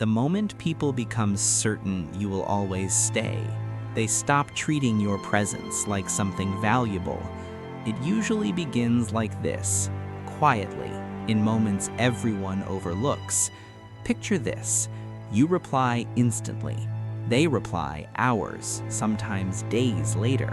The moment people become certain you will always stay, they stop treating your presence like something valuable. It usually begins like this, quietly, in moments everyone overlooks. Picture this: you reply instantly. They reply hours, sometimes days later.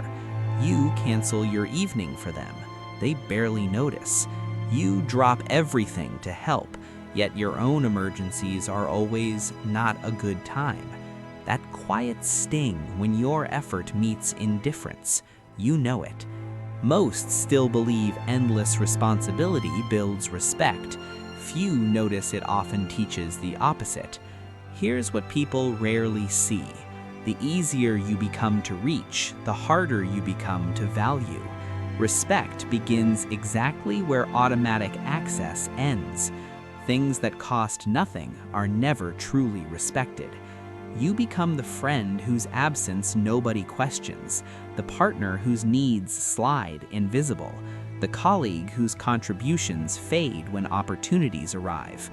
You cancel your evening for them. They barely notice. You drop everything to help, yet your own emergencies are always not a good time. That quiet sting when your effort meets indifference, you know it. Most still believe endless responsibility builds respect. Few notice it often teaches the opposite. Here's what people rarely see. The easier you become to reach, the harder you become to value. Respect begins exactly where automatic access ends. Things that cost nothing are never truly respected. You become the friend whose absence nobody questions, the partner whose needs slide invisible, the colleague whose contributions fade when opportunities arrive.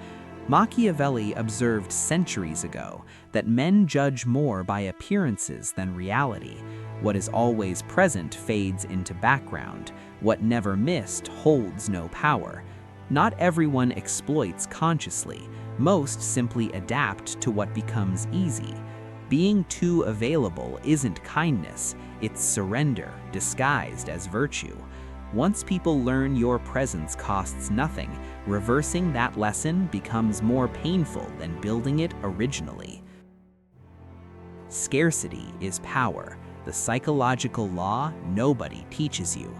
Machiavelli observed centuries ago that men judge more by appearances than reality. What is always present fades into background. What never missed holds no power. Not everyone exploits consciously. Most simply adapt to what becomes easy. Being too available isn't kindness, it's surrender disguised as virtue. Once people learn your presence costs nothing, reversing that lesson becomes more painful than building it originally. Scarcity is power, the psychological law nobody teaches you.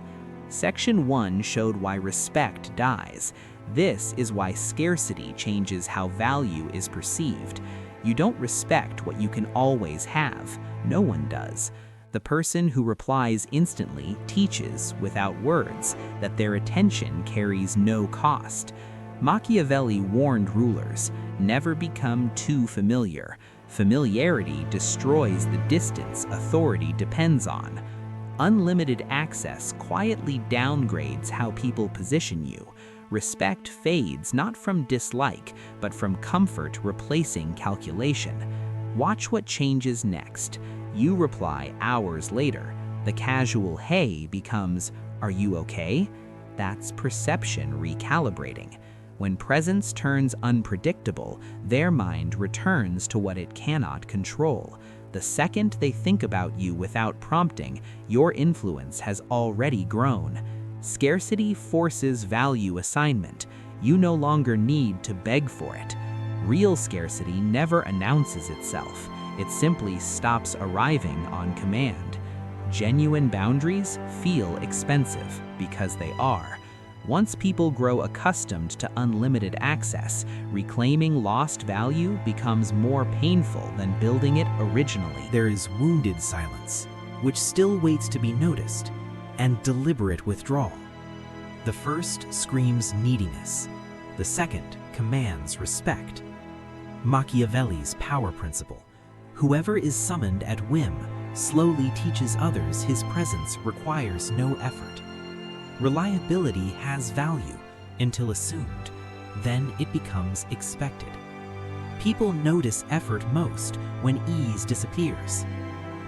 Section 1 showed why respect dies. This is why scarcity changes how value is perceived. You don't respect what you can always have. No one does. The person who replies instantly teaches, without words, that their attention carries no cost. Machiavelli warned rulers, never become too familiar. Familiarity destroys the distance authority depends on. Unlimited access quietly downgrades how people position you. Respect fades not from dislike, but from comfort replacing calculation. Watch what changes next. You reply hours later. The casual "hey" becomes "are you okay?" That's perception recalibrating. When presence turns unpredictable, their mind returns to what it cannot control. The second they think about you without prompting, your influence has already grown. Scarcity forces value assignment. You no longer need to beg for it. Real scarcity never announces itself. It simply stops arriving on command. Genuine boundaries feel expensive because they are. Once people grow accustomed to unlimited access, reclaiming lost value becomes more painful than building it originally. There is wounded silence, which still waits to be noticed, and deliberate withdrawal. The first screams neediness. The second commands respect. Machiavelli's power principle. Whoever is summoned at whim slowly teaches others his presence requires no effort. Reliability has value until assumed, then it becomes expected. People notice effort most when ease disappears.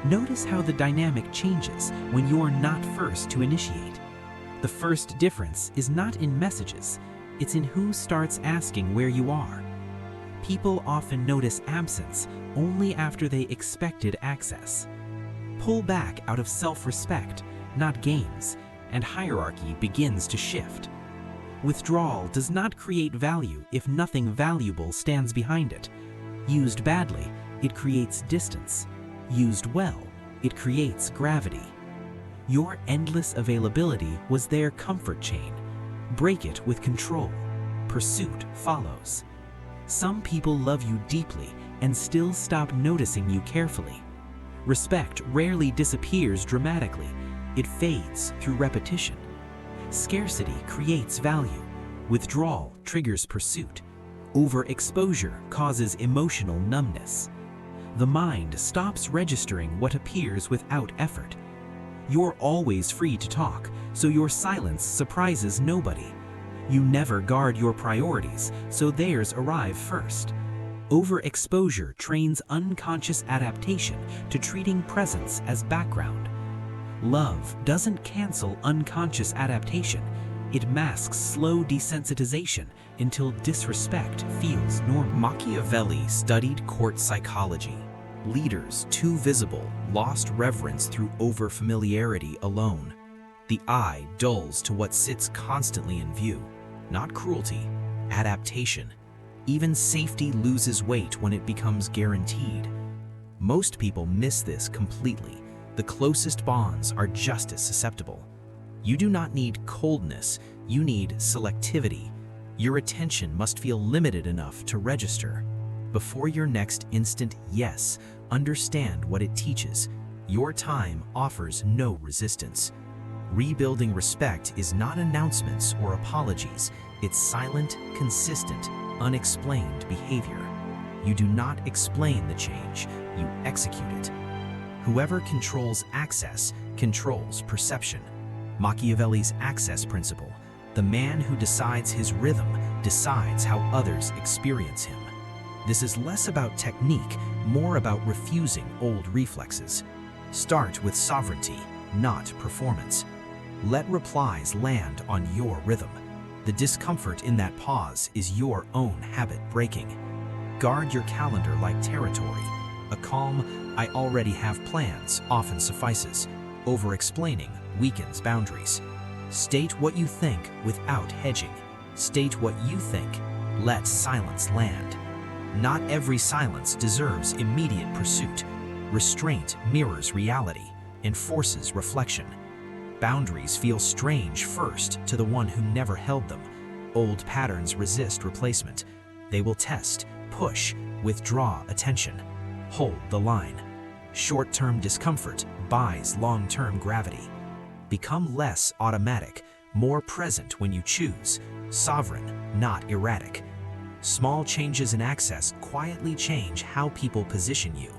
Notice how the dynamic changes when you're not first to initiate. The first difference is not in messages, it's in who starts asking where you are. People often notice absence only after they expected access. Pull back out of self-respect, not games, and hierarchy begins to shift. Withdrawal does not create value if nothing valuable stands behind it. Used badly, it creates distance. Used well, it creates gravity. Your endless availability was their comfort chain. Break it with control. Pursuit follows. Some people love you deeply and still stop noticing you carefully. Respect rarely disappears dramatically. It fades through repetition. Scarcity creates value. Withdrawal triggers pursuit. Overexposure causes emotional numbness. The mind stops registering what appears without effort. You're always free to talk, so your silence surprises nobody. You never guard your priorities, so theirs arrive first. Overexposure trains unconscious adaptation to treating presence as background. Love doesn't cancel unconscious adaptation. It masks slow desensitization until disrespect feels normal. Machiavelli studied court psychology. Leaders too visible lost reverence through over-familiarity alone. The eye dulls to what sits constantly in view, not cruelty, adaptation. Even safety loses weight when it becomes guaranteed. Most people miss this completely. The closest bonds are just as susceptible. You do not need coldness, you need selectivity. Your attention must feel limited enough to register. Before your next instant yes, understand what it teaches. Your time offers no resistance. Rebuilding respect is not announcements or apologies. It's silent, consistent, unexplained behavior. You do not explain the change, you execute it. Whoever controls access controls perception. Machiavelli's access principle: the man who decides his rhythm decides how others experience him. This is less about technique, more about refusing old reflexes. Start with sovereignty, not performance. Let replies land on your rhythm. The discomfort in that pause is your own habit breaking. Guard your calendar like territory. A calm, "I already have plans" often suffices. Over-explaining weakens boundaries. State what you think without hedging. State what you think. Let silence land. Not every silence deserves immediate pursuit. Restraint mirrors reality and forces reflection. Boundaries feel strange first to the one who never held them. Old patterns resist replacement. They will test, push, withdraw attention. Hold the line. Short-term discomfort buys long-term gravity. Become less automatic, more present when you choose. Sovereign, not erratic. Small changes in access quietly change how people position you.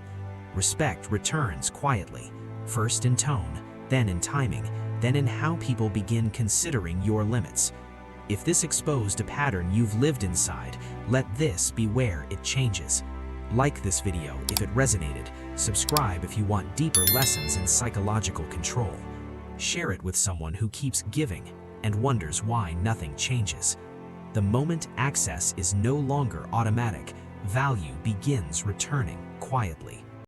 Respect returns quietly, first in tone, then in timing, then in how people begin considering your limits. If this exposed a pattern you've lived inside, let this be where it changes. Like this video if it resonated, subscribe if you want deeper lessons in psychological control. Share it with someone who keeps giving and wonders why nothing changes. The moment access is no longer automatic, value begins returning quietly.